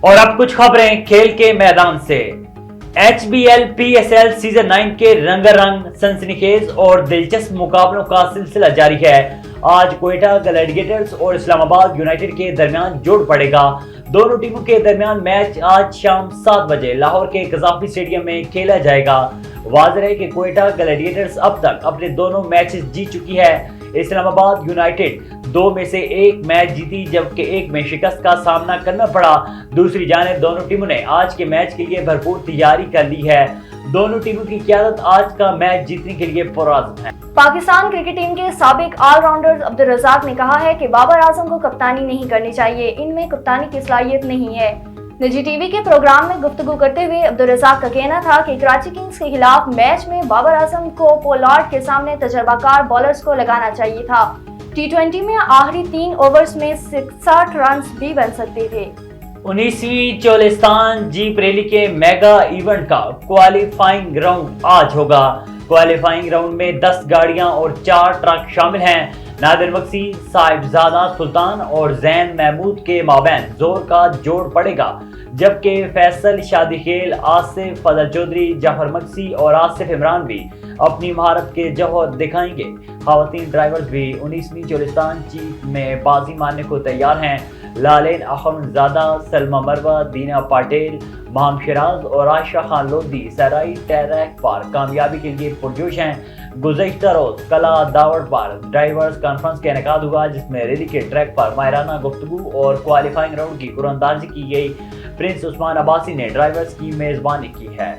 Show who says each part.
Speaker 1: اور اب کچھ خبریں کھیل کے میدان سے۔ HBL PSL سیزن 9 کے رنگا رنگ، سنسنیخیز اور دلچسپ مقابلوں کا سلسلہ جاری ہے۔ آج کوئٹہ گلیڈیٹرز اور اسلام آباد یونائیٹڈ کے درمیان جوڑ پڑے گا۔ دونوں ٹیموں کے درمیان میچ آج شام 7 بجے لاہور کے قذافی اسٹیڈیم میں کھیلا جائے گا۔ واضح ہے کہ کوئٹہ گلیڈیٹرز اب تک اپنے دونوں میچز جیت چکی ہے۔ اسلام آباد یونائیٹڈ 2 میں سے 1 میچ جیتی جبکہ 1 میں شکست کا سامنا کرنا پڑا۔ دوسری جانب دونوں ٹیموں نے آج کے میچ کے لیے بھرپور تیاری کر لی ہے۔ دونوں ٹیموں کی قیادت آج کا میچ جیتنے کے لیے پرعزم ہے۔
Speaker 2: پاکستان کرکٹ ٹیم کے سابق آل راؤنڈر عبدالرزاق نے کہا ہے کہ بابر اعظم کو کپتانی نہیں کرنی چاہیے، ان میں کپتانی کی صلاحیت نہیں ہے۔ نجی ٹی وی کے پروگرام میں گفتگو کرتے ہوئے عبدالرزاق کا کہنا تھا کہ کراچی کنگز کے خلاف میچ میں بابر اعظم کو پولارڈ کے سامنے تجربہ کار بالرز کو لگانا چاہیے تھا۔ T20 میں آخری 3 اوورز میں 66 رنز بھی بن سکتے تھے۔
Speaker 1: 19ویں چولستان جیپ ریلی کے میگا ایونٹ کا کوالیفائنگ راؤنڈ آج ہوگا۔ کوالیفائنگ راؤنڈ میں 10 گاڑیاں اور 4 ٹرک شامل ہیں۔ نادر مکسی، صاحبزادہ سلطان اور زین محمود کے مابین زور کا جوڑ پڑے گا، جبکہ فیصل شادی خیل، آصف فضل چودھری، جعفر مکسی اور آصف عمران بھی اپنی مہارت کے جوہر دکھائیں گے۔ خواتین ڈرائیورز بھی 19ویں چولستان جیپ میں بازی مارنے کو تیار ہیں۔ لالین اخونزادہ، سلمہ مروہ، دینا پاٹیل، مہم شراز اور عائشہ خان لودھی سرائی ٹریک پر کامیابی کے لیے پرجوش ہیں۔ گزشتہ روز کلا داوڑ پر ڈرائیورز کانفرنس کا انعقاد ہوا، جس میں ریلی کے ٹریک پر ماہرانہ گفتگو اور کوالیفائنگ راؤنڈ کی قرعہ اندازی کی گئی۔ پرنس عثمان عباسی نے ڈرائیورز کی میزبانی کی ہے۔